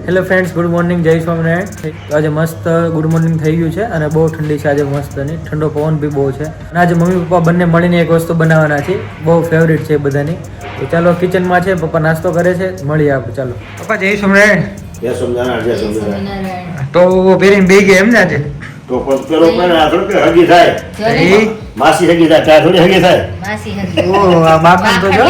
Hello friends, good morning, જય સ્વામિનારાયણ. આજે મસ્ત ગુડ મોર્નિંગ થઈ ગયું છે અને બહુ ઠંડી છે આજે મસ્ત ની ઠંડો પવન બી બહુ છે. અને આજે મમ્મી પપ્પા બંને મળીને એક વસ્તુ બનાવવાના છે, બહુ ફેવરિટ છે બધાની. તો ચાલો કિચનમાં છે, પપ્પા નાસ્તો કરે છે, મળીએ આપણે. ચાલો પપ્પા, જય સ્વામિનારાયણ. જય સ્વામિનારાયણ. તો પેરીને બે ગયા એમ ને આજે? તો પેલો પણ આ થોડું કે હગી થાય, માસી હગી થાય, ત્યાં થોડી હગી થાય. માસી હગી. ઓહ, આ માખણ તો જો.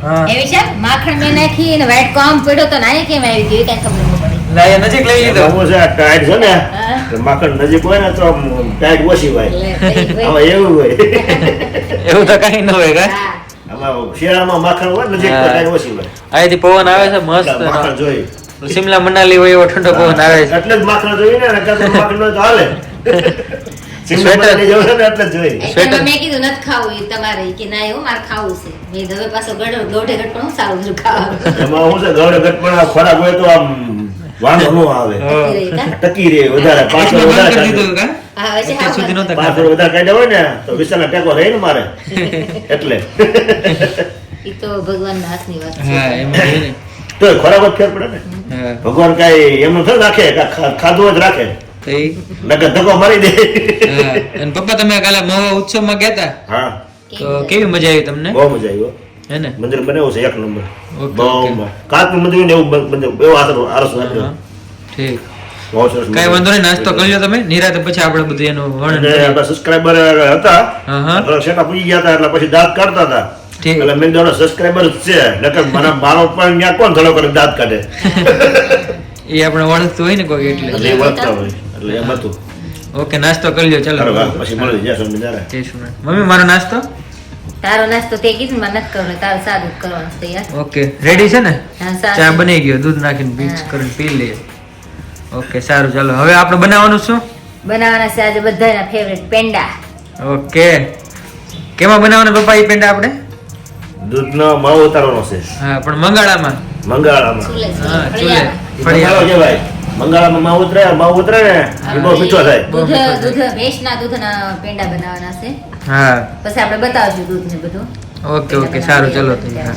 હા. એવી છે માખણ મેં નાખી અને વ્હાઈટ કોમ પડ્યો તો નાય કેમ આવી ગયું કઈ ખબર ન પડી. લાય નજીક લઈ લીધો. બહુ છે આ ટાઈટ છે ને, હા. તો માખણ નજીક હોય ને તો આમ ટાઈટ ઓછી હોય. આમાં એવું હોય. એવું તો કઈ ન હોય કા? હા. આમાં શિયાળામાં માખણ હોય, નજીક તો ટાઈટ ઓછી હોય. અહીંથી પવન આવે છે મસ્ત. માખણ જોઈ શિમલા મનાલી હોય એવો ઠંડો પવન આવે છે. એટલે જ માખણ જોઈ ને, નકર તો માખણ ન હોય તો હાલે. શિમલા મનાલી જવું છે ને એટલે જ જોઈ. એટલે મેં કીધું નથી ખાવું એ તમારે કે ના એવું મારે ખાવું છે. મેં હવે પાછો દોઢે ઘટ પણ હું સારું છું ખાવાનું. એમાં શું છે, ગળે ગટ પણ આ ખોરાક હોય તો આમ વાંધો ન આવે, ટકી રહે વધારે. પાછળ વધારે કાઢે. હા હવે છે અત્યાર સુધી નહોતા પાછળ વધારે કાઢ્યા હોય ને તો વિશાલના ટેકો રહે ને મારે એટલે. ઈ તો ભગવાનના હાથની વાત હા, છે. એમાં છે ને. તો ખોરાક જ ફેર પડે ને. હા. ભગવાન કઈ એમનું થોડું રાખે, ખાધું જ રાખે, તો ઈ. નકર ધક્કો મારી દે. હા. અને પપ્પા, તમે કાલે મહુવા ઉત્સવમાં ગયા હતા, હા, તો કેવી મજા આવી તમને? બહુ મજા આવી હો. હે ને? મંદિર બનાવ્યું છે એક નંબર. ઓકે, બહુ ઓકે. કાચનું મંદિર ને એવું મંદિર બહુ આરસ નાખ્યો. હા. ઠીક. બહુ સરસ કઈ વાંધો નહીં, નાસ્તો કરી લો તમે નિરાતે, પછી આપણે બધું એનું વર્ણન અને કરીએ. આપણા સબસ્ક્રાઇબર હતા, હા, હા. સેટા પૂરી ગયા હતા એટલે પછી દાંત કાઢતા હતા. ઠીક. એટલે મેં કીધું સબસ્ક્રાઇબર જ છે, નકર મારો પણ ત્યાં કોણ ધડો કરે દાંત કાઢે. એ આપણે વળગતું હોય ને કોઈ એટલે. એટલે એ વળગતા હોય એટલે એમ હતું. ઓકે, નાસ્તો કરી લો. ચાલો. અરે વાહ, પછી મળી જાય સ્વામિનારાયણ. જય સ્વામિનારાયણ. મમ્મી, મારો નાસ્તો. તારો નાસ્તો તે કીધું મારે નથી કરવાનો, તારું સાદું જ કરવાનું છે યાર. ઓકે, રેડી છે ને? હા, સાદું. ચા બની ગયો, દૂધ નાખીને મિક્સ હા. કરીને પી લઈએ. ઓકે, સારું. ચાલો હવે આપણે બનાવવાનું શું? બનાવવાના છે આજે બધાના ફેવરેટ પેંડા. ઓકે, કેમાં બનાવવાના પપ્પા એ પેંડા આપણે? દૂધનો માવો ઉતારવાનો છે હા, પણ મંગાળામાં. મંગાળામાં. ચૂલે હા, ચૂલે ચૂલે. ફળિયામાં. મંગાળો કહેવાય. મંગાળામાં માવો ઉતરે ને એ બહુ મીઠો થાય. દૂધ ભેંસના દૂધના પેંડા બનાવવાના છે. હા. પછી આપણે બતાવશું દૂધ ને બધું. ઓકે, ઓકે, સારું. ચલો તો. હા.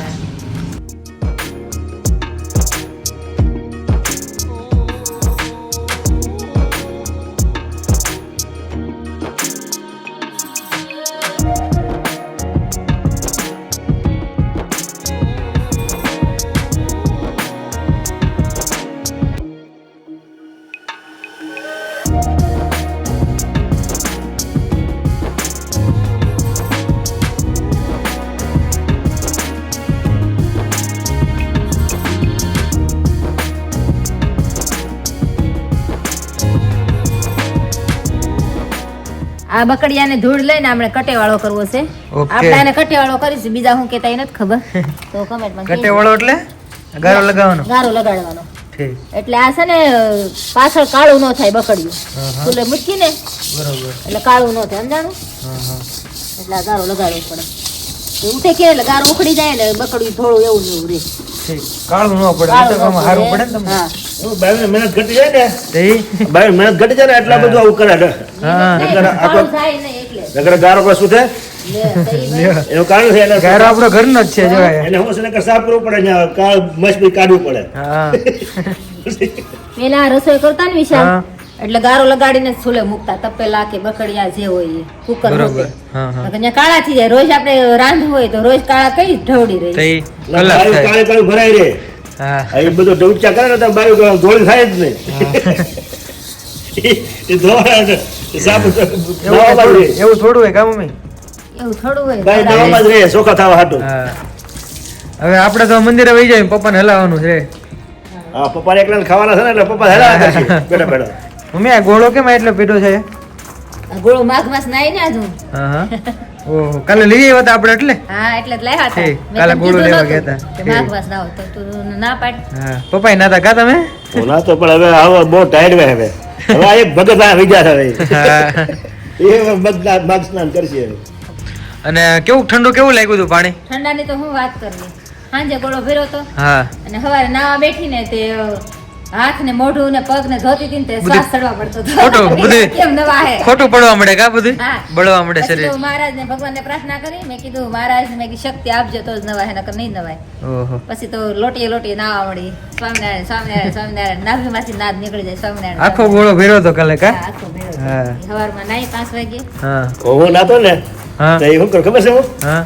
આ બકડિયાને ધૂળ લઈને આપણે કટેવાળો કરવો છે. ઓકે. આપણે આને કટેવાળો કરીશું, બીજા હું કહેતા એ નથી ખબર. તો કમેન્ટમાં કટે વળો એટલે ગારો લગાવવાનો. ગારો લગાડવાનો. ઠીક. એટલે આ છે ને પાછળ કાળું ન થાય બકડિયું. હા, હા. ચૂલે મૂકી ને બરોબર. એટલે કાળું ન થાય, સમજાણું? હા, હા. એટલે આ ગારો લગાડવો પડે. તો ઉઠે કે એટલે ગારો ઉખડી જાય ને બકડિયું થોડું એવું ને એવું રહે. ઠીક. કાળું ન પડે, કાળું તો ન આમાં સારું પડે ને તમને. હા. બાઈને મહેનત ઘટી જાય ને, તે ઈ? બાઈને મહેનત ઘટી જાય ને એટલા બધું આવું કરે ને. હા. નહીં, કાળું થાય નહીં એટલે. નકર ગારો પર શું થાય? લે, તો ઈ બસ. એનું કારણ છે એને ગારો આપણો ઘરનો જ છે, જોવાય. એને શું છે નકર સાફ કરવું પડે ને, કાળ મસ્ત બી કાઢવું પડે. હા. પેલા આ રસોઈ કરતા ને વિશાલ, હા. એટલે ગારો લગાડીને જ છૂલે મૂકતા, તપેલા કે બકડિયા જે હોય એ કુકર બરોબર. હા, હા. ત્યાં કાળા થઈ જાય. રોજ આપણે રાંધવું હોય તો રોજ કાળા કઈ ઢવડી તે રહી. ઈ કલાક કાળું થાય. કાળું કાળું ભરાઈ રહે. હા. આ એ બધું ડૂબચા કરે ને તો બાયું ધોળી થાય જ નહીં. એ ધોળા છે, એ સાફ દવામાં જ રહે. એવું થોડું હોય કા મમ્મી? એવું થોડું હોય. બાય દવામાં જ રહે, ચોખ્ખા થવા હાટું. હા. હવે આપણે તો મંદિરે વહી જાય, પપ્પાને હલાવવાનું છે. હા, પપ્પાને એકલાને ખાવાના છે ને એટલે પપ્પા હેરા કરશે બેઠા બેઠા. મમ્મી, આ ગોળો કેમ એટલો પીધો છે? આ ગોળો માઘ માસ નાઈ ને આજુ. હા, હા. ઓહો, કાલે લઈ આવ્યા હતા આપણે એટલે? હા, એટલે જ લાવ્યા હતા. ઠીક. મેં કાલે તને ગોળો કીધું લેવા નહોતું ગયા હતા. કે માઘ માસ લાવો તો તું ના પાડ. હા. પપ્પાએ નાતા કા તમે? હું ના તો પણ હવે આવો બહુ ટાયર્ડ વે હવે. હવે આ એક ભગત આ વિચાર હવે. હા. એ બધા માગ સ્નાન કરશે હવે. અને કેવું ઠંડુ કેવું લાગ્યું હતું પાણી? ઠંડાની તો હું વાત કરવી. સાંજે ગોળો ભર્યો તો હા. અને સવારે નાવા બેઠી ને તે હાથ ને મોઢું ને પગ ને ધોતી હતી ને તે શ્વાસ ચડવા પડતો હતો. ખોટું બધું કેમ નવા હે ખોટું પડવા મળે કા બધું હા. બળવા મળે પછી શરીર તો મહારાજને ભગવાનને પ્રાર્થના કરી મેં કીધું મહારાજ મેં કીધું શક્તિ આપજો તો જ નવાય નકર નહીં નવાય. ઓહો પછી તો લોટીએ નાવા મળી સ્વામિનારાયણ સ્વામિનારાયણ સ્વામિનારાયણ નાભીમાંથી નાદ નીકળી જાય સ્વામિનારાયણ આખો ગોળો ફેર્યો તો કાલે કા હા, આખો ભેળો હા. થયો. સવારમાં નાહી 5 વાગે હા હું નાતો ને હા તો એ શું કરું ખબર છે હું હા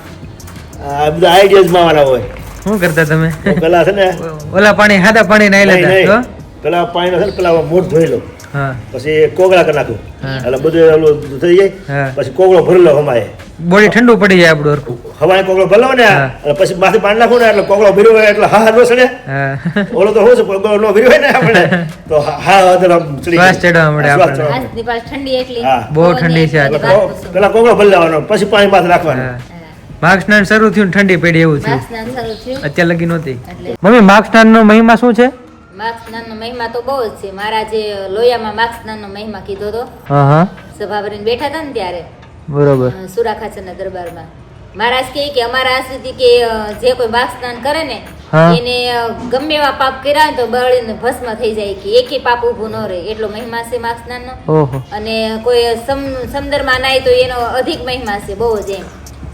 આ બધા આઈડિયાઝ માં વાળા હોય શું કરતા તમે હું પેલા છે ને ઓલા પાણી સાદા પાણી નાઈ નહીં, લેતા નહીં. પેલા પાણીનો છે ને પેલા મોઢ ધોઈ લો હા પછી કોગળા કરી નાખું હા. એટલે બધું ઓલું થઈ જાય હા. પછી કોગળો ભરી લો હમાય બોડી ઠંડુ પડી જાય આપણું હરખું. હવાય કોગળો ભરી લો ને હા. અને પછી માથે પાણી નાખું ને એટલે કોગળો ભર્યો હોય એટલે હા નો સડે હા ઓલો તો શું છે કોગળો નો ભર્યો હોય ને આપણે તો હા એટલે આમ ચડી જાય. શ્વાસ ચડવા મળે શ્વાસ આપણને. ચડવા મળે. આજની પાછી ઠંડી એટલી હા. બહુ ઠંડી છે આજે. એટલે વાત પૂછો. પેલા કોગળો ભરી લેવાનો પછી પાણી માથે રાખવાનું હા. માઘ સ્નાન શરૂ થયું ને ઠંડી પડી એવું થયું માઘ સ્નાન શરૂ થયું અત્યારે લગી નહોતી એટલે મમ્મી માઘ સ્નાન નો મહિમા શું છે માઘ સ્નાનનો મહિમા તો બહુ જ છે. મહારાજે લોયામાં માઘ સ્નાનનો મહિમા કીધો હતો. હા હા સભા ભરીને બેઠા હતા ને ત્યારે બરોબર સુરાખાચરના દરબારમાં મહારાજ કહે કે અમારા આ સુધી કે જે કોઈ માઘ સ્નાન કરે ને હા. એને ગમે એવા પાપ કર્યા હોય તો બળીને ભસ્મ થઈ જાય કે એકેય પાપ ઊભું ન રહે એટલો મહિમા છે માઘ સ્નાનનો. ઓહો અને કોઈ સમંદરમાં નાય તો એનો અધિક મહિમા છે બહુ જ એમ.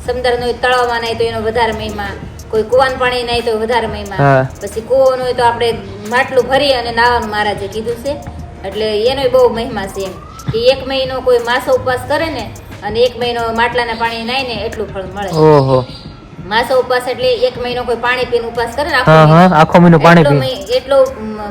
સમંદરનો તળાવમાં નાય તો એનો વધારે મહિમા, કોઈ કુવાનું પાણી નાય તો વધારે મહિમા, હા. પછી કૂવાનું હોય તો આપણે માટલું ભરી અને નાવાનું મહારાજે કીધું છે. એટલે એનો બહુ મહિમા છે એમ કે એક મહિનો કોઈ માસો ઉપવાસ કરે ને અને એક મહિનો માટલાના પાણી નાય ને એટલું ફળ મળે. ઓહો માસો ઉપવાસ એટલે એક મહિનો કોઈ પાણી પીને ઉપવાસ કરે ને હા હા આખો મહિનો પાણી એટલો પી એટલો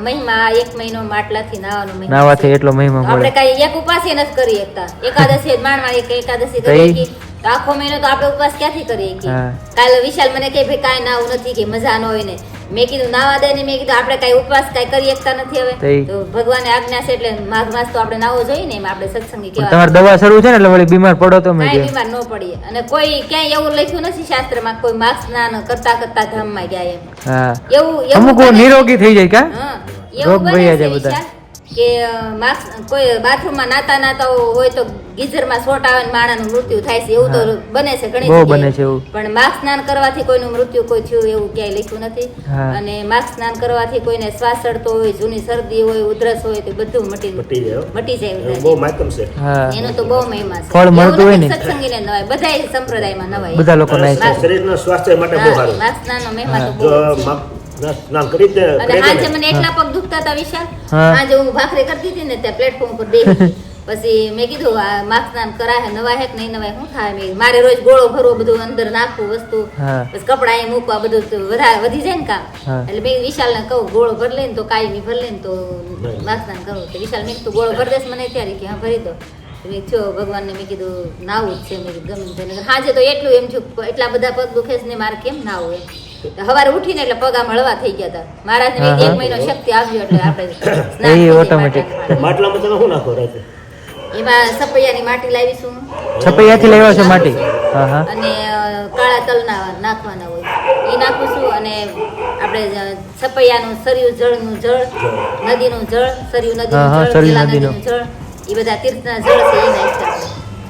મહિમા આ એક મહિનો માટલાથી નાવાનો મહિમા છે. નાવાથી એટલો મહિમા તો આપણે મળે કઈ એક ઉપવાસ નથી કરી શકતા. એકાદશી જ માણવા એક એકાદશી તો કરી ઈ- શકીએ. તો આખો મહિનો તો આપણે ઉપવાસ ક્યાંથી કરી શકીએ? હા. કાલે વિશાલ મને કહે ભાઈ કાંઈ નાવું નથી કે મજા ન હોય ને. મેં કીધું નાવા દે ને મેં કીધું આપણે કાંઈ ઉપવાસ કાંઈ કરી શકતા નથી હવે. તો ઈ- તો ભગવાને આજ્ઞા છે એટલે માઘ માસ તો આપણે નાવો જોઈએ ને એમ આપણે સત્સંગી પણ કહેવાય. તમારે દવા શરૂ છે ને એટલે વળી બીમાર પડો તો મેં કાંઈ કે બીમાર ન પડીએ. અને કોઈ ક્યાંય એવું લખ્યું નથી શાસ્ત્રમાં કોઈ માઘ સ્નાન કરતા કરતા ધામમાં ગયા એમ. હા એવું અમુક બને છે. નિરોગી થઈ જાય કા હા, રોગ એવું બને ભયા છે જાય બધા. વિશાલ કે કોઈ બાથરૂમમાં નાતા હોય તો ગીઝરમાં શોર્ટ આવે ને માણાનું મૃત્યુ થાય છે એવું તો બને છે ઘણી બહુ જગ્યાએ. બને છે એવું. પણ માઘ સ્નાન કરવાથી કોઈનું મૃત્યુ કોઈ થયું એવું ક્યાંય લખ્યું નથી. હા. અને માઘ સ્નાન કરવાથી કોઈને શ્વાસ ચડતો હોય, જૂની શરદી હોય, ઉધરસ હોય તો બધું મટી જાય હો. મટી જાય એવું ઉધરસ. બહુ માતમ છે હા એનો તો બહુ મહિમા છે. ફળ એવું મળતું હોય નથી ને. સત્સંગીને નવાય, બધાય સંપ્રદાયમાં નવાય. બધા લોકો નાય છે. શરીરના સ્વાસ્થ્ય માટે બહુ હા, સારું માઘ સ્નાનનો મહિમા તો જો બહુ છે. સ્નાન કરી દે અને આજે મને એટલા પગ દુખતા હતા વિશાલ. હા. આજે હું ભાખરી કરતી હતી ને ત્યાં પ્લેટફોર્મ પર બેસી પછી મેં કીધું આ માઘ સ્નાન કરાય નવાય હે કે નહીં નવાય શું થાય? મેં મારે રોજ ગોળો ભરવો બધું અંદર નાખવું વસ્તુ હા. પછી કપડા એ મૂકવા બધું તો વધારે વધી જાય ને કામ. હા. એટલે મેં વિશાલને કહું ગોળો ભર લઈને તો કાયમી ભર લઈને તો માઘ સ્નાન કરવું. તો વિશાલ મેં કીધું ગોળો ભર દેશ મને ત્યારે કે હા ભરી દો. તો મેં થયો ભગવાનને મેં કીધું નાવું જ છે. મેં કીધું ગમે તેને હાજે તો એટલું એમ થયું એટલા બધા પગ દુખે છે ને મારે કેમ નાવું એમ. સવારે ઉઠીને એટલે પગ આમ હળવા થઈ ગયા હતા. મહારાજને મેં કીધું એક મહિનો શક્તિ આવ્યો એટલે આપણે સ્નાન એ કરી automatic. માટલામાં. માટલામાં તમે શું નાખો રાતે એમાં સપૈયાની માટી લાવીશું છપૈયાથી લેવા છે માટી હા હા અને કાળા તલ નાખવાના હોય એ નાખું છું. અને આપણે સપૈયાનું સરયું જળનું જળ, નદીનું જળ, સરયું હા, હા, નદીનું જળ, સરયુ પેલા નદીનું. નદીનું જળ, એ બધા તીર્થના જળ છે એ નાખ્યા.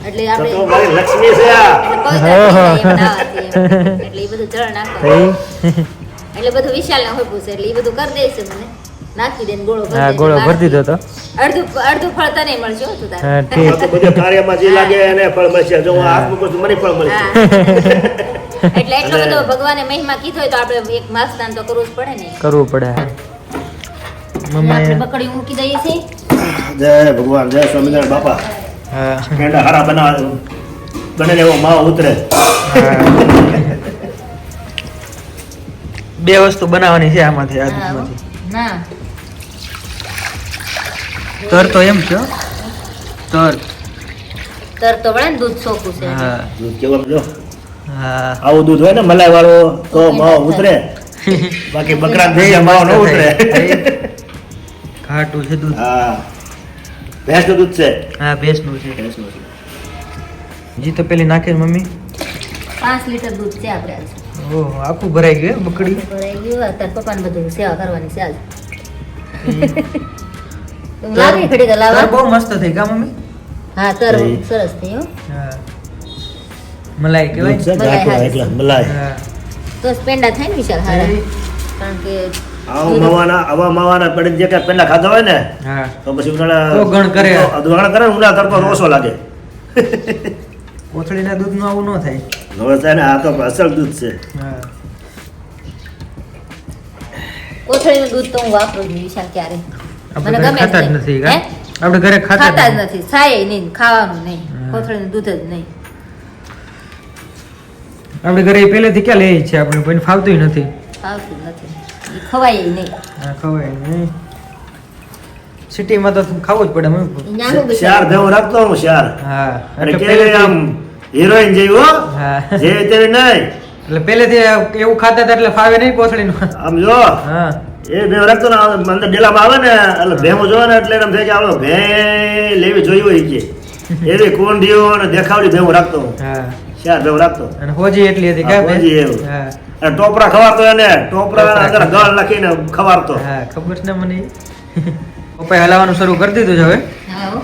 એટલે તો આપણે તો મારી લક્ષ્મી છે આ એટલે પવિત્ર થઈ જાય એમ નાહવાથી એમ. એટલે એ બધું જળ નાખવાનું. એટલે બધું વિશાલને હોપું છે એટલે એ બધું કરી દેશે મને નાખી દે ને ગોળો ભરી હા દેશે. ગોળો ભરી દીધો તો અડધું ફળ તને મળશે હો તું તારે. હા આ ઠીક તો બધે કાર્યમાં જે લાગે એને ફળ મળશે જો હું હાથ મૂકું છું મને ફળ મળશે હા. એટલે એટલો બધો ભગવાને મહિમા કીધો હોય તો આપણે એક માઘ સ્નાન તો કરવું જ પડે ને. કરવું પડે એટલે મમ્મા આપણે બકડી મૂકી દઈએ છીએ. જય ભગવાન જય સ્વામિનારાયણ બાપા હા પેંડા હારા બનાવે બને એવો માવો ઉતરે બે વસ્તુ બનાવવાની છે આમાંથી આ હા, દૂધમાંથી ના તર તો એમ છે હો. તર તર તો વળે ને દૂધ ચોખ્ખું છે. હા દૂધ કેવું જો હા આવું દૂધ હોય ને મલાઈ વાળો તો માવો ઉતરે બાકી બકરા દૂધ માવો ન ઉતરે ઘાટું છે દૂધ હા ભેંસનું દૂધ છે હા ભેંસનું છે ભેંસનું છે જી તો પેલી નાખે છે મમ્મી 5 લીટર દૂધ છે આપણે આજે. ઓહો આખું ભરાઈ ગયું હે બકડી ભરાઈ ગયું. તાર પપ્પાને બધું સેવા કરવાની છે આજે. લાવી ઘડી તો તર લાવવા. બહુ મસ્ત થઈ કા મમ્મી હા તર થઈ. સરસ થઈ હો. હા મલાઈ દૂધ કહેવાય છે ઘાટું એટલે મલાઈ હા તો જ પેંડા થાય ને વિશાલ હારા. કારણ કે આવા માવાના પડી જે કાંઈ પેલા ખાધા હોય ને હા તો પછી ઉનાળા તો ગણ કરે. ગણ કરે ઉનાળા તડકો ઓછો લાગે. કોથળીના દૂધનું આવું ન થાય. હવે છે ને આ તો અસલ દૂધ છે. હા કોથળીનું દૂધ તો હું વાપરું જ નહીં વિશાલ ક્યારે. મને આપણે ગમે ખાતા જ જ નથી નહીં. કા? આપણે ઘરે ખાતા ખાતા જ નથી, ખાય નહીં, ખાવાનું નહીં, હા. કોથળીનું દૂધ જ નહીં. આપણે ઘરે પહેલેથી ક્યાં લઈએ છીએ, આપણે કોઈને ફાવતું નથી. ખાવતું જ નથી, ઈ ખવાય નહીં. હા ખવાય નહીં. સિટીમાં તો ખાવું જ પડે મમ્મી પપ્પા. ઈ નાનું બી શાર ભેવું રાખતો હું શાર. હા અને એટલે કેવી આમ હિરોઈન જેવી હો. હા જેવી તેવી નહીં. એટલે પહેલેથી એવું ખાતા હતા એટલે ફાવે નહીં કોથળીનું. આમ જો હા એ ભેવ રાખતો ને અંદર ડેલામાં આવે ને એટલે ભેવું જોવે ને એટલે એમ થાય કે આપણે ભે લેવી જોઈ હોય કે એવી કોંડીઓ અને દેખાવડી ભેવું રાખતો હું. હા શાર ભેવું રાખતો. અને હોજી એટલી હતી હા, કા બેન? હોજી એવું. હા અને ટોપરા ખવારતો એને ટોપરા અંદર ગળ નાખીને ખવારતો. હા ખબર છે ને મને. પપ્પાએ હલાવવાનું શરૂ કરી દીધું છે હવે. હા હો.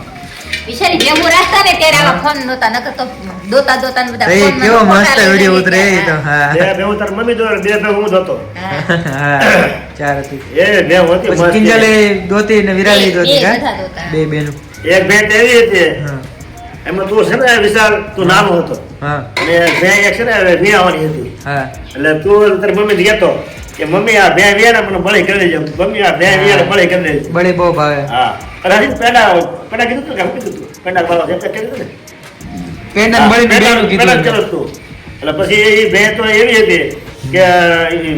વિશાલી ભેગું રાખતા ને ત્યારે આવા ફોન નહોતા, નકર તો દોતા ને બધા એ ફોનમાં કેવો ફોટા મસ્ત લઈને વિડીયો લઈ ઉતરે એ તો. ગયા. હા બે ભેવું તાર મમ્મી જોડે, બે ભેવું હું જોતો. હા. હા ચાર હતી. એ ભેવ હતી પછી મસ્ત. કિંજલે દોતી ને વિરાલી દોતી બે કા? બધા દોતા. બે બેનું. એક ભેટ એવી હતી હા એમાં તું છે ને વિશાલ તું નાનો હતો હા અને ભે એક છે ને વિયાવાની હતી હા એટલે તું તારી મમ્મી કહેતો કે મમ્મી આ ભે વિયાને મને બળી કરી દેજો, મમ્મી આ ભે વિયાને બળી કરી દેજો. બળી બહુ ભાવે. હા અને હજી પેડા કીધું તું કે હું કીધું તું પેડા વાળો છે તે કીધું ને પેન અને બળીને બેનું પેડા જ કીધું. કરું તું. એટલે પછી એ ભે તો એવી હતી કે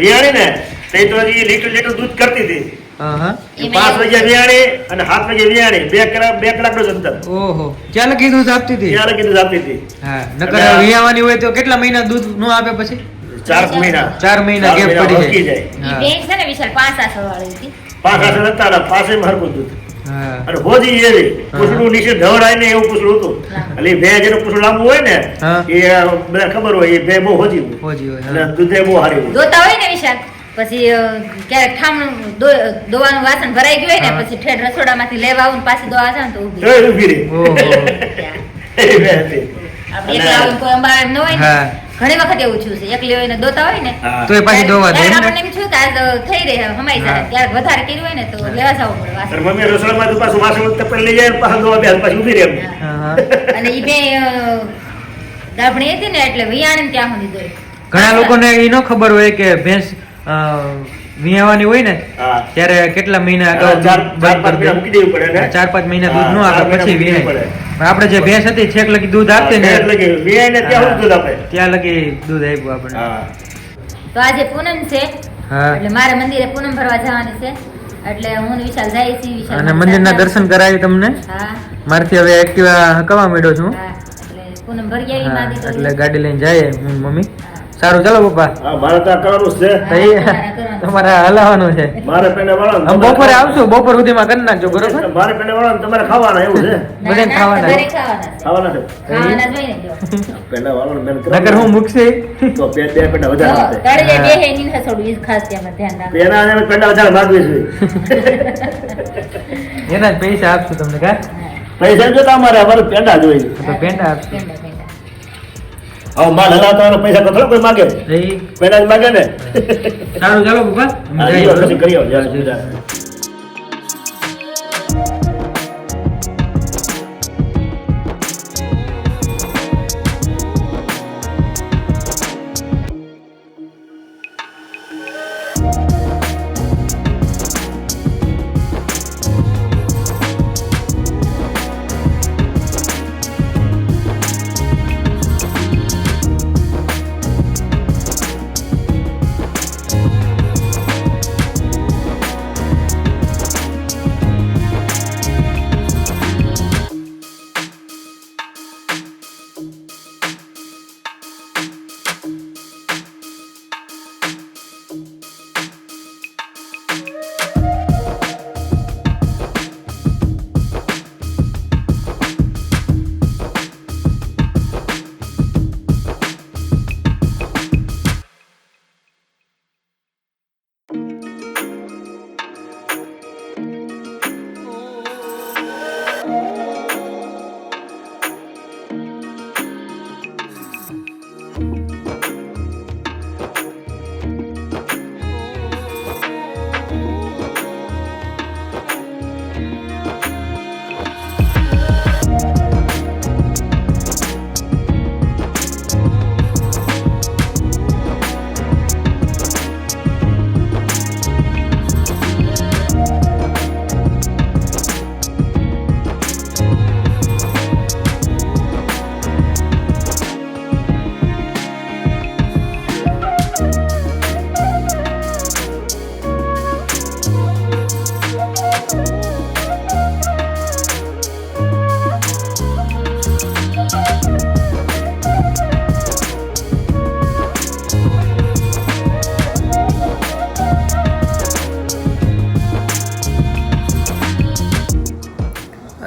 વિયાણી ને તે તો હજી લીટર દૂધ કરતી હતી. હા હા 5 વાગે વિયાણી અને 7 વાગે વિયાણી, 2 કલાકનું જ અંતર. ઓહો ક્યાં લખી દૂધ આપતી હતી? ત્યારે કીધું આપતી હતી હા નકર વિયાવાની હોય તો કેટલા મહિના દૂધ નો આપે પછી? 4 મહિના 4 મહિના ગેપ પડી વળગી જાય. ઈ હા બેન છે ને વિશાલ 5 આસળ વાળી હતી. 5 આસળ હતા ને 5 માં હરખું દૂધ. હા અને હોજી એવી પૂછડું નીચે ઢવડાય ને એવું પૂછડું હતું. એટલે એ ભે જેનું પૂછડું લાંબુ હોય ને હા. એ બધા ખબર હોય એ ભે બહુ હોજી હોય. હોજી હોય. અને હા. દૂધે બહુ સારી હોય. દોતા હોય ને વિશાલ પછી ક્યારેક ઠામણું દોવાનું વાસણ ભરાઈ ગયું હોય ને હા. પછી ઠેઠ રસોડામાંથી લેવા આવું ને પાછી દોવા જાવ ને તો ઊભી તોય ઊભી રહી. ઓહો એ ભે હતી. આપણે એકલા આવીને કોઈ અંબાડે ન હોય ને હા. ઘણી વખત એવું થયું છે એકલી હોય ને દોતા હોય ને હા. તો એ પાછી દોવા દે ત્યારે એમ ને? આપણને એમ થયું કે આ તો થઈ રહી હમાઈ જાય હા. ક્યારેક વધારે કર્યું હોય ને તો લેવા જવું પડે તાર વાસણ મમ્મી રસોડામાં પાછું વાસણ તપેલી લઈ જાય પાછું દોવા બે પાછી ઊભી રહે એમ. હા હા અને ઈ બે દાભણી હતી ને એટલે વિયાણે ત્યાં સુધી દોઈ ઘણા લોકોને એ ન ખબર હોય કે ભેંસ વિયાવાની હોય ને હા. ત્યારે કેટલા મહિના હા, અગાઉ ચાર- બંધ ચાર-પાંચ કરી મહિના મૂકી દેવું પડે ને? દે. 4-5 મહિના હા, દૂધ નો આપે 4 મહિના પછી મૂકી વિયાય. દેવું પડે. પણ આપણે જે ભેંસ હતી છેક લગી દૂધ આપતી ને એટલે કે વિયાઈને ત્યાં હા. સુધી દૂધ આપે. ત્યાં લગી દૂધ આપ્યું આપણે. હા. તો આજે પૂનમ છે હા એટલે મારે મંદિરે પૂનમ ભરવા જવાની છે એટલે હું ને વિશાલ જાય છે વિશાલ અને મારી મંદિરના સાથે દર્શન કરાવી તમને. હા મારથી હવે એક્ટિવા હકવા માંડ્યો છું. હા એટલે પૂનમ ભરી આવી હા, મારી એટલે ગાડી લઈને જઈએ હું ને મમ્મી. સારું ચાલો પપ્પા. હા, મારે તો આ કરવાનું જ છે. હા, તઈ કરવાનું. તમારે હલાવવાનું છે. મારે પેને વાળવાનું. આમ બપોરે આવશું, બપોર સુધીમાં કરી નાખજો બરોબર. મારે પેને વાળવાનું, તમારે ખાવાના એવું છે. બધાને ના, ખાવાના. તમારે ખાવાના છે. ખાવાના છે. ખાવાના જ હોય ને જો. પેલા વાળવાનું મહેનત નકર કરવાની. હું મૂકશે. તો બે પેંડા વધારે જો, આપે. તળિયે હા. બેહે નીંદા છોડવું એ ખાસ ધ્યાન રાખજો. પેલા અને પેંડા વધારે માગવી છે. એના જ પૈસા આપશું તમને કા? પૈસા જો તમારે અમારે પેંડા જોઈએ. તો પેંડા આપશું. પેંડા. હવે માલ હલાવતા હોય પૈસા તો થોડા કોઈ માગે. એ પેંડા જ માગે ને. સારું ચાલો પપ્પા. હા, જઈએ. ઈ પછી કરી આવો, જ્યારે સુવિધા.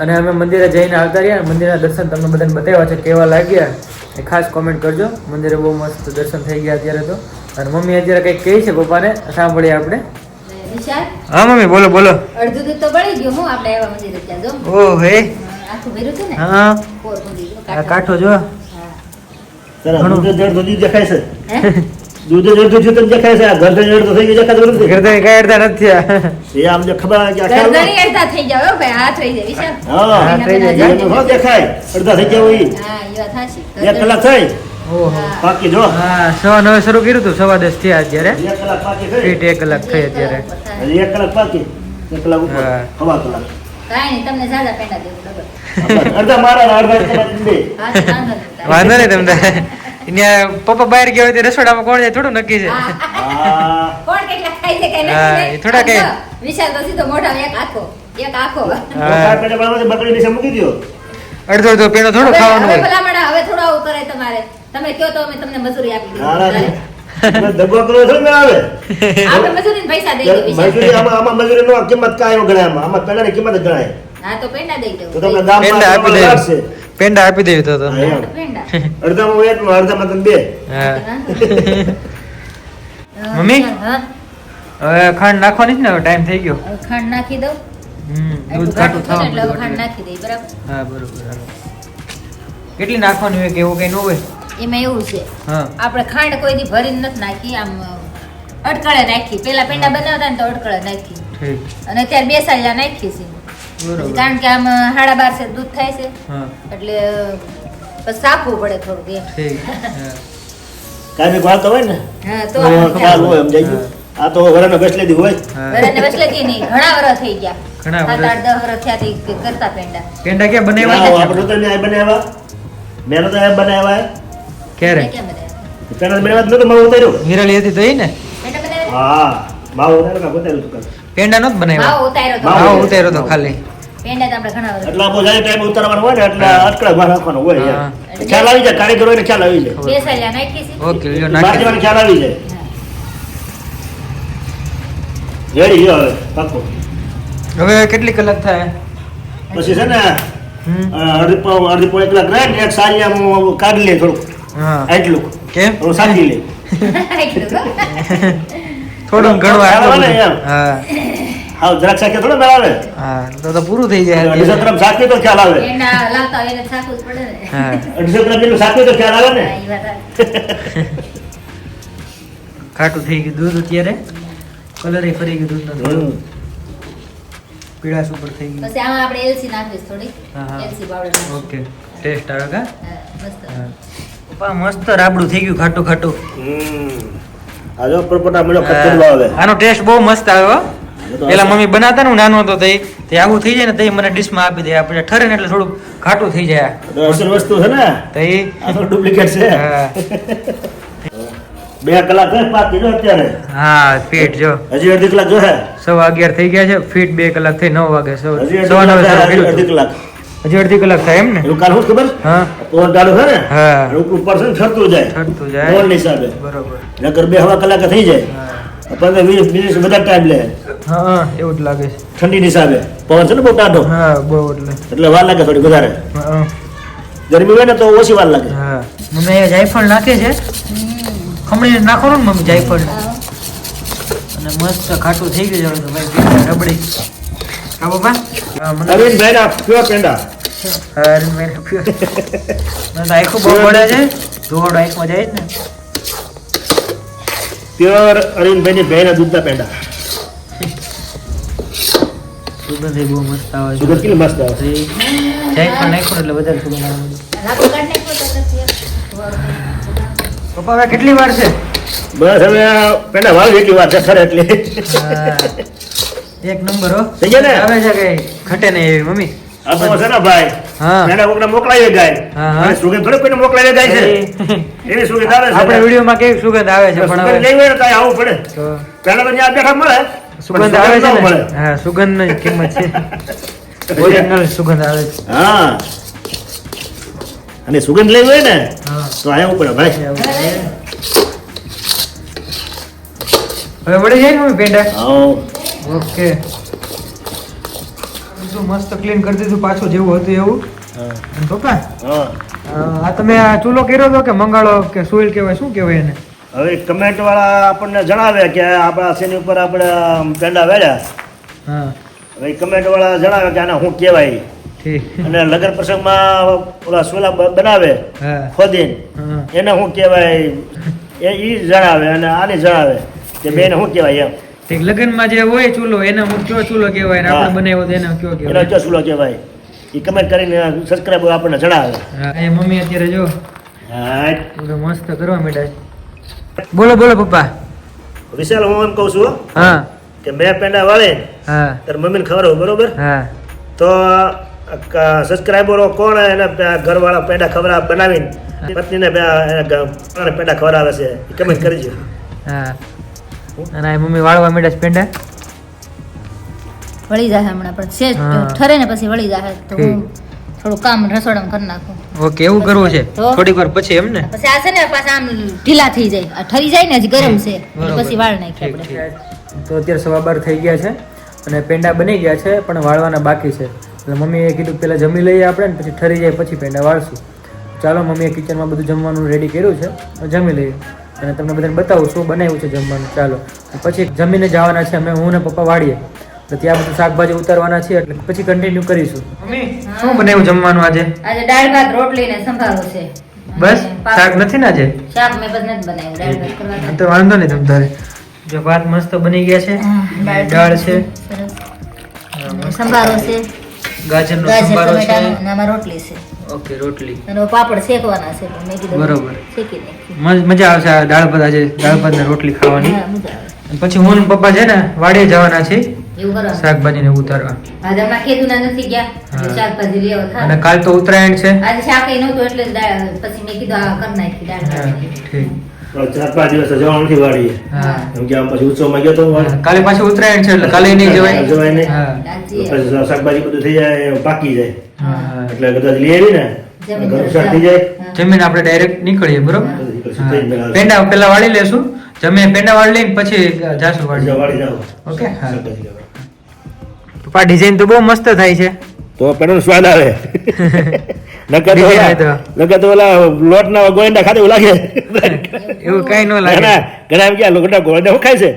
અને અમે મંદિરે જઈને આવતા રહ્યા. મંદિરના દર્શન તમને બધાને બતાવ્યા છે, કેવા લાગ્યા એ ખાસ કોમેન્ટ કરજો. મંદિરે બહુ મસ્ત દર્શન થઈ ગયા અત્યારે તો. અને મમ્મી અત્યારે કંઈક કહે છે પપ્પાને, સાંભળીએ આપણે. વિશાલ હા મમ્મી બોલો બોલો. અડધું દૂધ તો બળી ગયું હું આપણે આવ્યા મંદિરે ત્યાં જો ઓ હે આખું ભર્યું હતું ને હા પોર મંદિર આ કાઠો જો. હા સરસ ઘણું. દૂધ જળ દૂધ દેખાય છે હે દૂધ જળ દૂધ તને દેખાય છે આ ઘર જળ તો થઈ ગયું દેખાતું નથી ઘરતે કઈ અડધા નથી થયા. એ આમ જે ખબર આવે કે આ ખ્યાલ ઘણી અડધા થઈ જાવ હો ભાઈ હાથ થઈ જાય વિશાલ હા હા, થઈ જાય. એમ ન દેખાય અડધા થઈ ગયા હોય હા એ વાત હાચી 1 કલાક થઈ ઓહો બાકી જો હા 9:15 શરૂ કર્યું હતું, 10:15 થયા અત્યારે. 1 કલાક બાકી થઈ ફીટ 1 કલાક થઈ અત્યારે. હજી 1 કલાક બાકી 1 કલાક ઉપર હા. હવા કલાક કાંઈ નહીં તમને સાદા પેંડા દેવું ખબર અડધા મારા અડધા કલાક બે હા તો વાંધો નહીં. વાંધો નહીં તમને. ત્યાં પપ્પા બહાર ગયા હોય તો રસોડામાં કોણ જાય થોડું નક્કી છે. હા. હા કોણ કેટલા ખાઈ છે કઈ હા, નક્કી એ થોડા નહીં. કઈ- આમ જો, વિશાલ તો સીધો મોઢામાં એક આખો હા. પેલા બાળકો બકરી નીચે મૂકી દ્યો અડધો અડધો પેનો થોડું હવે ખાવાનું હોય. ભલામણા હવે થોડું આવું કરે તમારે તમે કયો તો અમે તમને મજૂરી આપી હા, દઈએ દગો કરો છો ને આવે આપણે મજૂરીને પૈસા દઈ દઈએ વિશાલ. મજૂરી આમાં મજૂરી નો કિંમત કાંઈ ન ગણાય આમાં પેલાની કિંમત જ ગણાય હા તો પેંડા દઈ તો તમને દઉં દામ પેંડા આપી દે. લાગશે પેંડા આપી દેવી તો હા, તમને. એમ. પેંડા અડધામાં હું એટલું અડધામાં તમે બે હા. હા. મમ્મી? હા હવે ખાંડ નાખવાની જ ને, હવે ટાઈમ થઈ ગયો. હવે ખાંડ નાખી દઉં દૂધ ખાટું ઘાટું થયું ને એટલે હવે થવાનું. ખાંડ નાખી દઈ બરાબર હા બરોબર હાલો. કેટલી નાખવાની હોય કે એવું કઈ ન હોય? એમાં એવું છે હા આપણે ખાંડ કોઈ દી ભરીને નથી નાખી આમ અડકળે નાખી પેલા પેંડા બનાવતા ને તો અડકળે નાખી ઠીક અને અત્યારે બેસાડ્યા નાખી છે બરોબર. કારણ કે આમ 12.5 દૂધ થાય છે હા એટલે પછી સાફવું પડે થોડુંક એમ ઠીક હા. કાંઈ વાળતો હોય ને હા તો તો ખ્યાલ હોય એમ જાય આ તો વરાનો બેસલેદી હોય હા. વરાને વસલેથી નહીં ઘણા વરસ થઈ ગયા ઘણા 7-8-10 વરસ. વરસ થયા તે કરતા પેંડા પેંડા ક્યાં આપણે બનાવ્યા? તો ત્યાં બનાવ્યા મેં તો ત્યાં બનાવ્યા ક્યારે? કેમ બનાવ્યા? પેલા બનાવ્યા નતો માવ ઉતાર્યો નિરાલી હતી તો એ ને પેંડા બનાવ્યા? હા માવ ઉતાર્યો કા ઉતાર્યું તું કાલ. પેંડા નહોત બનાવ્યા. માવો ઉતાર્યો તો. માવો. માવો ઉતાર્યો તો ખાલી. પેંડા તો આપણે ઘણા વરસ એટલે આપણે જાય ટાઈમ ઉતારવાનું હોય ને એટલે અટકળા ભાર રાખવાનો હોય હા. યાર. ખ્યાલ આવી જાય કારીગર હોય ને ખ્યાલ આવી જાય બેસાડ્યા નાખી છે ઓકે લ્યો નાખી. બાકીમાં ખ્યાલ આવી જાય હા. રેડી ગયો હવે પાકો હવે કેટલી કલાક થાય? પછી છે ને હમ. અડધી પોણ 1 કલાક રહે ને એક સારી આમ કાઢી લે થોડું હા આટલું કેમ? થોડું સાકી લે એટલું હો. થોડું ઘણું ચાલો આટલું ને બધું. એમ. હા હા જરાક સાકે થોડો મેળાવે હા તો પૂરું થઈ જાય. 250 ગ્રામ સાકી તો ખ્યાલ આવે પેંડા લાવતા હોય એને છાકવું જ પડે ને હા 250 ગ્રામ જેટલું સાકી તો ખ્યાલ આવે ને હા, ઈ વાત સાચી. ખાટું થઈ ગયું દૂધ અત્યારે. કલરે ફરી ગયું દૂધ હમ. પીળાશ ઉપર થઈ ગયું. પછી આમાં આપણે એલસી નાખીશ થોડી હા, હા. એલસી પાવડર ઓકે ટેસ્ટ આવે કા? મસ્ત હા. પપ્પા મસ્ત રાબડું થઈ ગયું ખાટું ખાટું. આ જો પરપટા મળ્યો કચરો આવે આનો ટેસ્ટ બહુ મસ્ત આવ્યો. પેલા મમ્મી બનાવતા ને હું નાનો હતો તે આવું થઈ જાય ને તે મને ડીશમાં આપી દે. આપણે ઠરે ને એટલે થોડું ખાટું થઈ જાય. તો અસલ વસ્તુ છે ને તો એ આ તો ડુપ્લિકેટ છે હા 2 કલાક થાય પાકી જો અત્યારે હા ફીટ જો હજી અડધી કલાક જો હે 11:15 થઈ ગયા છે. ફીટ 2 કલાક થઈ 9 વાગે હજી સવા 9 અડધી શરૂ કર્યું અડધી હતું. કલાક હજી અડધી કલાક થાય એમ ને? એવું કાલ શું ખબર હા પવન ચાલુ છે ને હા ઉપર છે ને ઠરતું જાય થતું જાય. પવન હિસાબે બરોબર નકર 2 કલાક થઈ જાય હા 15-20 મિનિટ વધારે ટાઈમ લે હા એવું જ લાગે છે. ઠંડી હિસાબે પવન છે ને બહુ ટાઢો હા બહુ એટલે એટલે વાર લાગે થોડી વધારે હા ગરમી હોય ને તો ઓછી વાર લાગે હા મમ્મી અહીંયા જાયફળ નાખે છે. ખમણી નાખવાનું ને મમ્મી જાયફળ અને મસ્ત ખાટું થઈ ગયું છે હવે તો ભાઈ પેંડા રબડી. હા પપ્પા હા મને અરવિંદભાઈ ના પ્યોર પેંડા હા અરવિંદભાઈ આપ્યો. મને તો આખું બહુ પડે છે. ધોળ આંખમાં જાય જ ને. પ્યોર અરવિંદભાઈ ની ભાઈના દૂધના પેંડા સુગંધ એ બહુ મસ્ત આવે છે. સુગંધ કેટલી મસ્ત આવે તો એ જાયફળ નાખ્યું એટલે વધારે સુગંધ આવે છે. લાકડું કાઢી નાખો તો પછી પપ્પા હવે કેટલી વાર છે? બસ હવે પેંડા વાવ એટલી વાર છે ખરે એટલી હા. એક નંબર હો થઈ ગયા ને? આવે છે કઈ ઘટે નહીં એવી મમ્મી. આ તો છે ને ભાઈ હા પેંડા કોકને મોકલાવીએ ગાય હા, હા. અને સુગંધ થોડી કોઈને મોકલાવીએ ગાય છે એવી સુગંધ આવે છે આપણે વિડીયોમાં કેવી સુગંધ આવે છે પણ સુગંધ હવે નહીં હોય ને તો અહીં આવવું પડે તો પેલા તો ત્યાં બેઠા મળે સુગંધ આવે છે ને હા સુગંધ ની કિંમત છે. ઓરિજિનલ સુગંધ આવે છે. હા અને સુગંધ લેવી હોય ને હા તો અહીં આવવું પડે ભાઈ આવું છે. હવે વળી જાય ને મમ્મી પેંડા આવો ઓકે બધું મસ્ત ક્લીન કરી દીધું પાછું જેવું હતું એવું. હા અને પપ્પા હા આ તમે આ ચૂલો કર્યો હતો કે મંગાળો કે સોઈલ કહેવાય શું કહેવાય એને? હવે કમેન્ટ વાળા આપણને જણાવે કે આપણા શેની ઉપર આપણે પેંડા વેળ્યા. હા હવે કમેન્ટ વાળા જણાવે કે આને શું કહેવાય. ઠીક. અને લગ્ન પ્રસંગમાં ઓલા સોલા બનાવે હા ખોદીને હા એને શું કહેવાય એ ઈ જણાવે અને આને જણાવે કે બેને શું કહેવાય એમ. ઠીક. લગ્નમાં જે હોય ચૂલો એને હું કયો ચૂલો કહેવાય ને આપણે હા. બનાવ્યો તો એને કયો એનો કહેવાય? કયો સુલો કહેવાય એ કમેન્ટ કરીને સબસ્ક્રાઈબર આપણને જણાવે. હા એ મમ્મી અત્યારે જો હા બધું મસ્ત કરવા માંડ્યા છે. બોલો બોલો પપ્પા. વિશાલ હું એમ કહું છું હા કે મેં પેંડા વાળે હા તાર મમ્મીને ખબર હોય બરોબર હા તો સબસ્ક્રાઈબરો કોણ એને ઘરવાળા પેંડા ખવડાવ બનાવીને પત્નીને પેંડા ખવડાવે છે એ કમેન્ટ કરજો. હા અને આ મમ્મી વાળવા માંડ્યા છે પેંડા. વળી જાય હમણાં પણ છે હા. ઠરે ને પછી વળી જાય તો હું થોડું કામ રસોડામાં કરી નાખું. ઓકે એવું કરવું છે તો? થોડીક વાર પછી એમ ને? પછી આ છે ને પાછા આમ ઢીલા થઈ જાય આ ઠરી જાય ને હજી ગરમ છે એટલે બરોબર. પછી વાળ નાખીએ ઠીક, આપણે. ઠીક. તો અત્યારે 12:15 થઈ ગયા છે અને પેંડા બની ગયા છે પણ વાળવાના બાકી છે. એટલે મમ્મીએ કીધું પહેલા જમી લઈએ આપણે ને પછી ઠરી જાય પછી પેંડા વાળશું. ચાલો મમ્મીએ કિચનમાં બધું જમવાનું રેડી કર્યું છે જમી લઈએ અને તમને બધાને બતાવું શું બનાવ્યું છે જમવાનું. ચાલો પછી જમીને જવાના છે અમે હું ને પપ્પા વાળીએ તો ત્યાં બધું શાકભાજી ઉતારવાના છે એટલે પછી કન્ટિન્યુ કરીશું. મમ્મી શું બનાવ્યું જમવાનું આજે? આજે દાળ ભાત રોટલી ને સંભારો છે. બસ અને પાપડ. શાક નથી ને આજે? શાક મેં બસ નથી બનાવ્યું દાળ ભાત કરવા હા, તો વાંધો નહીં તમ તારે. જો ભાત મસ્ત બની ગયા છે દાળ છે સરસ. અને સંભારો છે ગાજરનો ગાજર સંભારો છે. ટમેટાનો અને આમાં રોટલી છે ઓકે રોટલી અને પાપડ શેકવાના છે પણ મેં કીધું બરોબર. શેકી નાખી. મજા આવશે આ દાળ ભાત આજે દાળ ભાત ને રોટલી ખાવાની. હા, મજા આવે. અને પછી હું ને પપ્પા છે ને વાડીએ જવાના છે એવું કરવાનું. શાકભાજી ને ઉતારવા. આજે હમણાં ખેતુના નથી ગયા એટલે હા. શાકભાજી લેવા અને થાય. કાલ તો ઉત્તરાયણ છે. આજે શાક ય નહોતું એટલે જ પછી મેં કીધું આ કરી નાખી દાળ હા, ભાત. ઠીક. 4-5 દિવસ જવાનું નથી વાળીએ હા એમ કે આમ પછી ઉત્સવમાં ગયો તો હા, કાલે પાછું ઉત્તરાયણ છે એટલે કાલે નહીં જવાય. જવાય નહીં. હા સાચી વાત. પછી શાકભાજી બધું થઈ જાય પાકી જાય હા. એટલે કદાચ લઈ આવી ને જમીન ઘરનું શાક થઈ જાય. હા. જમીને આપણે ડાયરેક્ટ નીકળીએ બરોબર. પછી હા. પેંડા પેલા વાળી લેશું જમીને પેંડા વાળી લઈને પછી જાશું વાળી. વાળી જાઓ ઓકે, હા. શાકભાજી લેવા. પપ્પા ડિઝાઇન તો બહુ મસ્ત થાય છે. તો પેલો સ્વાદ આવે Design નકર તો ઓલા લોટના ગોંડા ખાતે એવું લાગે એવું કઈ ન લાગે. ના, ઘણા એમ કે આ લોટના ગોંડા શું ખાય છે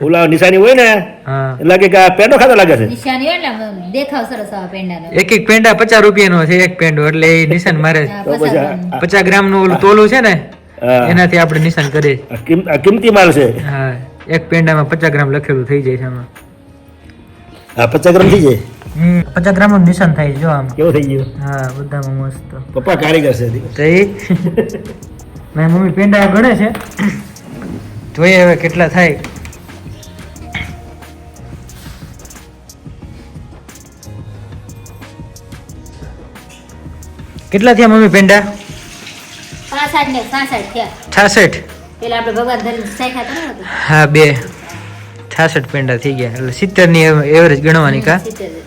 ઓલા નિશાની હોય ને હા એ લાગે કે આ પેંડો ખાતો લાગે છે. નિશાની હોય ને આમ દેખાવ સરસ આવે પેંડાનો. એક એક પેંડા 50 રૂપિયાનો છે એક પેંડો એટલે એ નિશાન મારે હા, તો પછી પચાસ. 50 ગ્રામનું ઓલું તોલું છે ને હા. એનાથી આપણે નિશાન કરીએ. આ કિંમતી માલ છે. હા એક પેંડામાં 50 ગ્રામ લખેલું થઈ જાય છે આમાં. આ 50 ગ્રામ થઈ જાય 50 ગ્રામ નું નિશાન થાય છે જો આમ. કેવું થઈ ગયું હા બધામાં મસ્ત. પપ્પા કારીગર છે તો એ મારી મમ્મી પેંડા ગણે છે જોઈએ હવે કેટલા થાય. કેટલા થયા મમ્મી પેંડા? 65 ને 66 થયા. 66. પેલા આપણે ભગવાન ધરીને શાખ્યા હતા ને હતું. હા 66 પેંડા થઈ ગયા એટલે 70 ની એવરેજ ગણવાની કા. 70 જેટલા.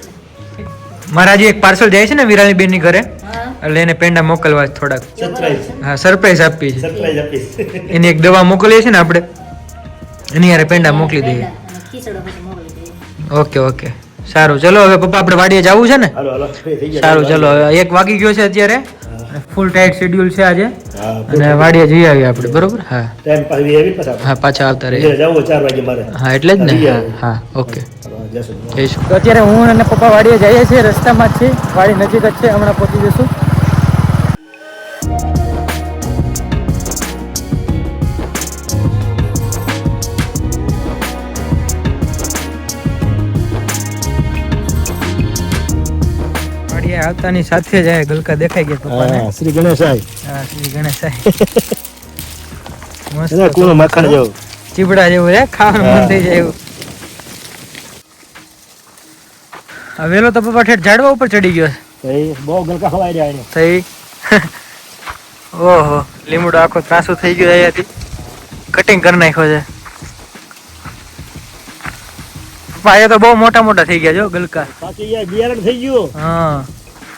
મારા હજી એક પાર્સલ જાય છે ને વિરાલી બેન ની ઘરે હા. એટલે એને પેંડા મોકલવા છે થોડાક. સરપ્રાઈઝ હા સરપ્રાઈઝ આપી છે. સરપ્રાઈઝ આપીશ. એની એક દવા મોકલીએ છે ને આપણે એની યારે પેંડા મોકલી દઈએ. પેંડા અને ખીચડો પછી મોકલી દઈએ. ઓકે ઓકે સારું ચલો હવે પપ્પા આપણે વાડીએ જવું છે ને. હાલો હાલો free થઈ ગયા. સારું ચલો હવે 1 વાગી ગયો છે અત્યારે ફૂલ ટાઈટ શેડ્યુલ છે આજે હા, અને વાડીએ જઈ આવીએ આપણે બરોબર. હા ટાઈમ પાછી આવી પાછા હા પાછા આવતા રહે. ઘરે જવું 4 વાગે મારે. હા એટલે જ ને. જઈ હા આવીએ. હા ઓકે હાલો, જશું. જઈશું. તો અત્યારે હું અને પપ્પા વાડીએ જઈએ છીએ રસ્તામાં જ છે વાડી નજીક જ છે હમણાં પહોંચી જશું. વાડીએ આવતાની સાથે જ આ ગલકા દેખાઈ ગયા પપ્પાને. હા, શ્રી ગણેશાય હા શ્રી ગણેશાય. એના મસ્ત કુણું માખણ જેવું. ચીબડા જેવું છે ખાવાનું મન હા. થઈ જાય એવું. આ વેલો તો પપ્પા ઠેઠ ઝાડવા ઉપર ચડી ગયો છે. તો એ બહુ ગલકા ખવાઈ જાય એને. થઈ ઓહો લીમડો આખો ત્રાસું થઈ ગયો અહીંયાથી કટિંગ કરી નાખ્યો છે. પપ્પા અહીંયા તો બહુ મોટા મોટા થઈ ગયા જો ગલકા. પાછું અહીંયા બિયારણ થઈ ગયું. હા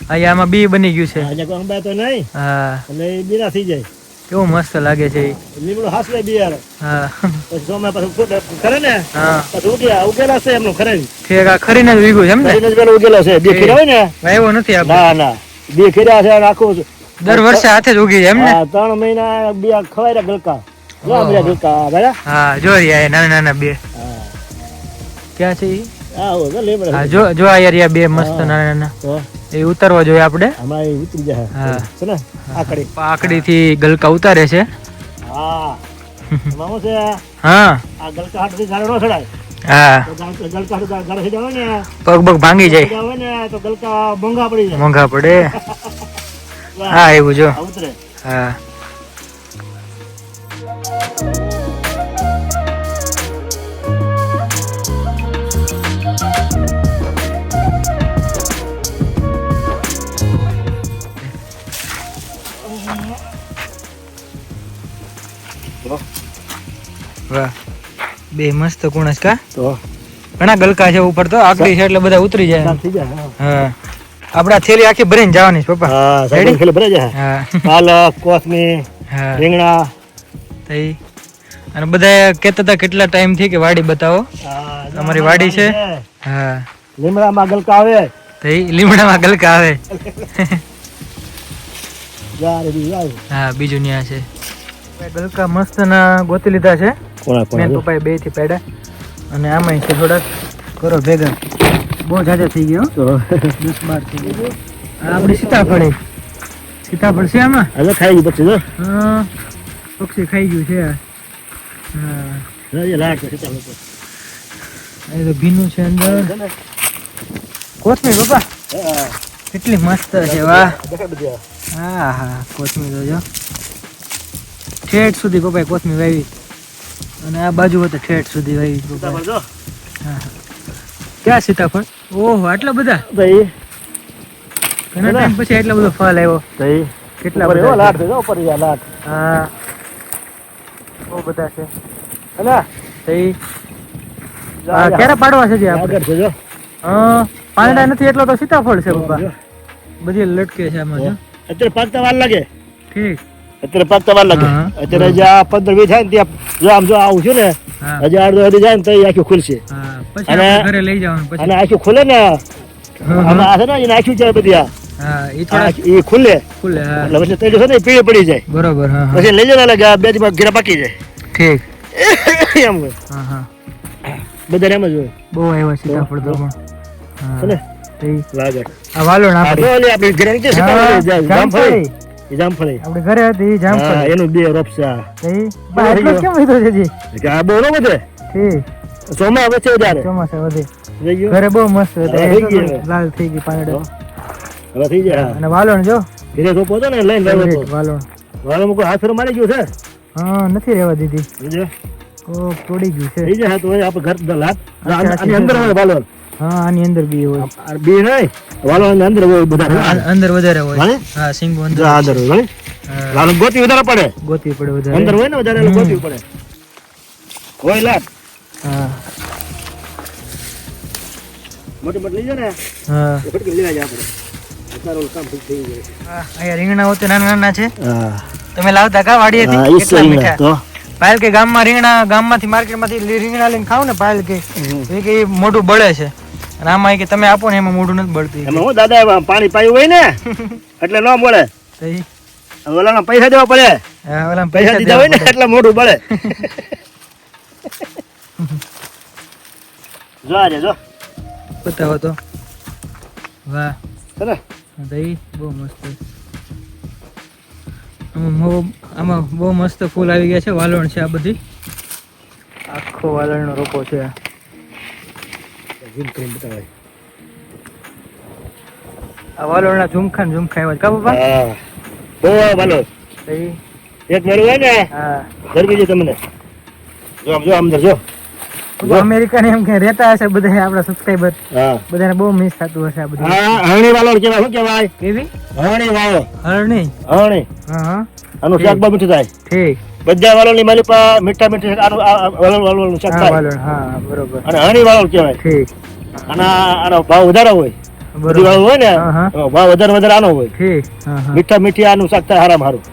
અહીંયા આમાં બી બની ગયું છે. આજે કોઈ અંબાય તો નહીં હા એટલે એ બીના થઈ જાય. કેવું મસ્ત લાગે છે ઈ. લીમડો હાસલે બિયાર હા પછી સોમે પછી ફૂટ કરે ને હા પછી ઉગેલા છે એમનું ખરે ઠીક આ ખરીને જ વીગું છે એમ ને ખરીને જ પેલો ઉગેલો છે બે ખીરા હોય ને વાવ્યો નથી આપણે ના ના બે ખીરા છે અને આખું દર વર્ષે હાથે જ ઉગી જાય એમ ને હા 3 મહિના બે ખવાય ગલકા જો આમરા ગલકા બરા હા જો રિયા નાના નાના બે હા ક્યાં છે ઈ? આ હો લીમડો હા જો જો આ રિયા બે મસ્ત નાના નાના તો એ ઉતારવા જોઈએ આપણે હમણાં એ ઉતરી જાય હા. છે ને આકડી આકડી થી ગલકા ઉતારે છે હા એમાં શું છે હા આ ગલકા હાથ થી ગાળો ન ચડાય હા તો ગલકા હાથ ગાળો થઈ જાય ને પગ પગ ભાંગી જાય હોય ને તો ગલકા મોંઘા પડી જાય મોંઘા પડે હા એવું જો આ ઉતરે હા વાહ બે મસ્ત કુણસ કા તો ઘણા ગલકા છે ઉપર તો આકડી છે એટલે બધા ઉતરી જાય થઈ જાય હા આપડા થેલી આખી ભરીને જવાની છે પપ્પા હા સાઈડ ખેલે ભરે જાય હા પાલક કોથમીર હા રીંગણા તઈ અને બધા કહેતા હતા કેટલા ટાઈમ થી કે વાડી બતાવો અમારી વાડી છે હા લીમડામાં ગલકા આવે તઈ લીમડામાં ગલકા આવે યાર એ બી આવે હા બીજું ન્યા છે ગલકા મસ્ત ના ગોતી લીધા છે મેં પપ્પાએ બે થી પેડા અને આમાં છે થોડાક કરો ભેગા બહુ જાજા થઈ ગયો તો 10-12 થઈ ગયો આ આપણી સીતાફળ છે આમાં હવે ખાઈ ગયું પછી જો હા પક્ષી ખાઈ ગયું છે હા જોઈએ લાટ છે ચાલો તો એ તો ભીનું છે અંદર કોથમીર પપ્પા હા કેટલી મસ્ત છે વાહ દેખાય બધી હા હા કોથમીર તો જો ઠેઠ સુધી પપ્પાએ કોથમીર વાવી અને આ બાજુ હતા ઠેઠ સુધી વાવી પપ્પાએ. સીતાફળ જો હા ક્યાં સીતાફળ ઓહો આટલા બધા દહીં ઘણા ટાઈમ પછી એટલો બધો ફળ આવ્યો દહીં કેટલા ઉપર એવો બધા લાટ છે જો ઉપર યા લાટ હા બહુ બધા છે હે તઈ હા ક્યારે પાડવા છે જે આપણે આગળ છે જો હા પાંદડા નથી એટલો તો સીતાફળ છે પપ્પા બધી લટકે છે આમાં જો અત્યારે પાકતા વાર લાગે ઠીક અત્યારે પાકતા વાર લાગે હા. અત્યારે જ્યાં 15-20 થાય ને ત્યાં જો આમ જો આવું છું ને હા હજી અડધો અડી જાય ને તો એ આખું ખુલશે હા પછી અને- આપણે ઘરે લઈ જવાનું પછી અને આખું ખુલે ને હા, આમાં આ છે ને એને આખું છે બધી આ હા એ થોડા એ ખુલે ખુલે હા એટલે પછી તૈયાર છે ને એ પીળી પડી જાય બરોબર હા હા પછી લઈ જવા લાગે આ બે દિવસ ઘેરા પાકી જાય ઠીક એમ હોય હા હા બધા એમ જ હોય બહુ આવ્યા સીતાફળ તો પણ છે ને હા તઈ લાગે આ વાલોણ આ આપણી જો ઓલી આપણી ઘરે નીચે સીતાફળ જાય, જામફળી જામફળી એ જામફળી આપણે ઘરે હતી ઈ હા જામફળી એનું બે રોપ છે આ. તઈ બા એટલો જ કેમ લીધો છે જી કે આ બહુ ન વધે ઠીક સોમાં વચ્ચે વધારે ચોમાસા વધે થઈ ગયું ઘરે બહુ મસ્ત હતા હવે એ થઈ તો ગયું હવે. લાલ થઈ ગઈ પાંદડા હવે થઈ જાય હા. અને વાલોણ જો ઘરે રોપ હતો ને લઈને લાવ્યો favorite હતો વાલોણ વાળામાં કોઈ હાથરો મારી ગયું છે હા નથી રહેવા દીધી સમજ્યો? ઓ તોડી ગયું છે થઈ જાય હા તો હવે આપણે ઘર લાત અચ્છા, આની અંદર હોય વાલોળ હા આની અંદર બી હોય આ બી નહીં વાલોળ અંદર હોય બધા અંદર વધારે હોય વાલે? હા સિંગો અંદર જો આ અંદર હોય વાલે? હા, વાલોળ ગોતી વધારે પડે ગોતવી પડે અંદર વધારે હોય ને વધારે એટલે ગોતવી પડે હોય લાત હા મોટી મોટી લઈ જાય ને હા એ ફટકી લઈ જાય આપણે અત્યારે ઓલું કામ થઈ ગયું હા, અહીંયા રીંગણા હોતે નાના નાના છે હા તમે લાવતા કા વાડીએથી હા ઈ કેટલા સહી મીઠા તો પાયલ કે ગામમાંથી માર્કેટમાંથી રીંગણા લઈને ખાવ ને પાયલ કે એ કે ઈ મોઢું બળે છે અને આમાં ઈ કે તમે આપો ને એમાં મોઢું નથી બળતું એમાં હું દાદા એમાં પાણી પાયું હોય ને એટલે ન મળે તો ઈ ઓલાના પૈસા દેવા પડે હા, ઓલામાં પૈસા દીધા હોય ને દેવા એટલે મોઢું બળે જો આજે જો પડે. બતાવો તો વાહ છે ને તો ઈ બહુ મસ્ત આમાં બહુ મસ્ત ફૂલ આવી ગયા છે વાલોણ છે આ બધી આખો વાલોણનો રોપો છે ઝૂમ કરીને બતાવાય આ વાલોણના ઝુમખા ને ઝુમખા આવ્યા છે કા પપ્પા હા બહુ ભાલો તો ઈ એક મેળું હોય ને હા ગરમી છે તમને જો આમ જો અંદર જો અમેરિકા ને એમ કે રહેતા હશે બધા આપણા સબસ્ક્રાઇબર હા બધાને બહુ મિસ થતું હશે આ બધું હા હરણી વાલો કેવાય શું કેવાય કેવી હરણી વાળો હરણી હરણી હા હા આનું શાક બહુ મીઠું થાય ઠીક બધા વાલોની માલી પા મીઠા મીઠા આનું વાલોનું શાક હા થાય વાલોણ હા બરોબર અને હરણી વાળો કહેવાય ઠીક આનો ભાવ વધારે હોય બધી બરોબર વાળું હોય ને હા, હા. એમાં ભાવ વધારે આનો હોય ઠીક હા હા મીઠા મીઠી આનું શાક થાય હારામાં હારું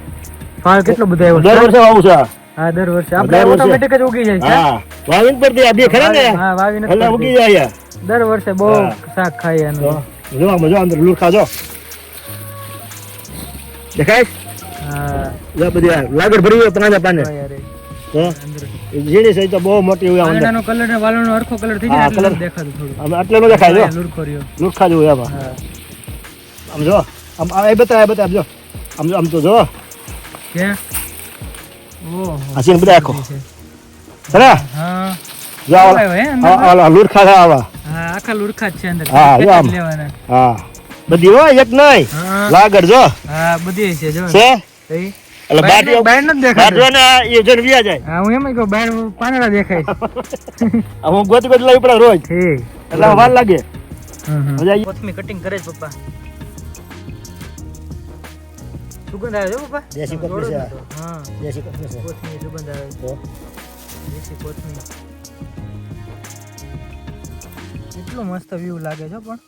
ફાળ કેટલો બધો આવ્યો દર વર્ષે વાવું છે આ. હા દર વર્ષે દર આપણે વર્ષે. ઓટોમેટિક જ ઉગી જાય છે હા વાવીને પરથી આ બે ખરા ને હા વાવીને એટલે ઉગી જાય દર વર્ષે બહુ હા. શાક ખાઈએ તો એનું જો આમાં જો અંદર લુરખા જો દેખાય હા જો બધી આ લાગડ ભરી હોય પાના પાને યાર તો અંદર ઝીણી સહી તો બહુ મોટી હોય અંદર પાંદડાનો કલર ને વાલોનો હરખો કલર થઈ હા, જાય એટલે colour. દેખાતું થોડું આમ આટલે નો દેખાય જો લુરખો રહ્યો લુરખા જેવું એમાં હા આમ જો આમ એ બતાવ જો આમ તો જો કે ઓહો આ સીન બધા આખો સરા હા જો આ આવ્યો હે અંદર? આ લુરખા છે આવા હા આખા લુરખા જ છે અંદર હા, જો કેટલા આમ. જ લેવાના હા બધી હોય એક નહીં હા લાગડ જો હા બધી છે જો છે સહી એટલે બહાર બાર નથી બાર દેખાતું જો ને એ જન વ્યા જાય હા હું એમ કહું બહાર પાંદડા દેખાય આ હું ગોતી ગોતી લાવી પડે રોજ ઠીક એટલે આમાં વાર લાગે હમ મજા આવી કોથમી કટિંગ કરે છે પપ્પા સુગંધ આવે છે પપ્પા દેશી કોથમી જોડો જ છે. નતો. હા દેશી કોથમી છે કોથમીની સુગંધ આવે છે તો દેશી કોથમી એટલો મસ્ત વ્યૂ લાગે છે પણ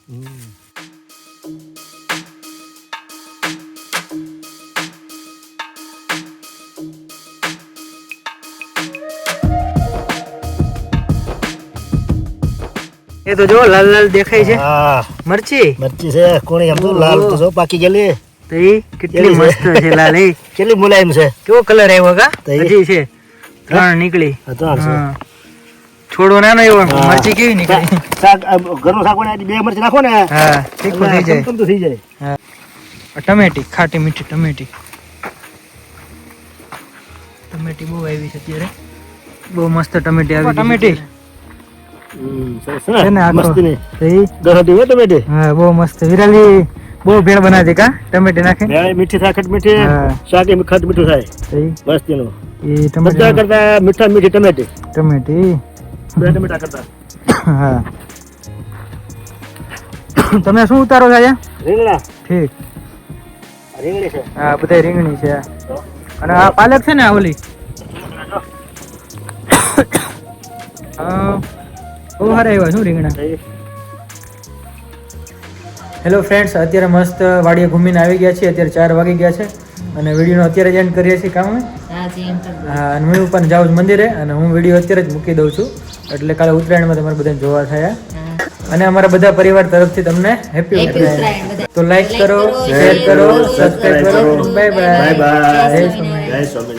એ તો જો લાલ લાલ દેખાય છે હા મરચી મરચી છે કોણી આમ તો લાલ તો જો પાકી ગયેલી તો એ કેટલી કેવી છે? મસ્ત છે લાલ એ કેટલી મુલાયમ છે કેવો કલર આવ્યો કા તો એ- હજી છે ત્રણ નીકળી આ તો આમ છે હા છોડો નાનો એવો હા. મરચી કેવી નીકળી શાક આ ઘરનું શાક બનાવી બે મરચી નાખો ને હા તીખું થઈ જાય તો થઈ જાય હા ટમેટી ખાટી મીઠી ટમેટી ટમેટી બહુ આવી છે અત્યારે બહુ મસ્ત ટમેટી આવી છે ટમેટી સરસ છે ને આખો મસ્તી ની સહી ગરડી હોય ટમેટી હા બહુ મસ્ત વિરાલી બહુ ભેળ બનાવતી કા ટમેટી નાખે બે મીઠી થાય ખટ મીઠી હા. શાક એ ખટ મીઠું થાય સહી મસ્તીનું એ બધા ટમેટી કરતા મીઠા મીઠી ટમેટી ટમેટી બે ટમેટા કરતા હા તમે શું ઉતારો છો અહીંયા રીંગણા ઠીક આ રીંગણી છે હા બધા રીંગણી છે અને આ પાલક છે ને આ ઓલી હા બહુ સારા એવા શું રીંગણા હેલો ફ્રેન્ડ્સ અત્યારે મસ્ત વાડીએ ઘૂમીને આવી ગયા છીએ અત્યારે 4 વાગી ગયા છે અને વિડીયોનો અત્યારે જ એન્ડ કરીએ છીએ કામ હા અને હું પણ જાઉં છું મંદિરે અને હું વિડીયો અત્યારે જ મૂકી દઉં છું એટલે કાલે ઉત્તરાયણમાં તમારે બધાને જોવા થયા અને અમારા બધા પરિવાર તરફથી તમને હેપી ઉત્તરાયણ તો લાઈક કરો શેર કરો સબસ્ક્રાઇબ કરો બાય બાય બાય બાય જય સ્વામિનારાયણ. જય સ્વામિનારાયણ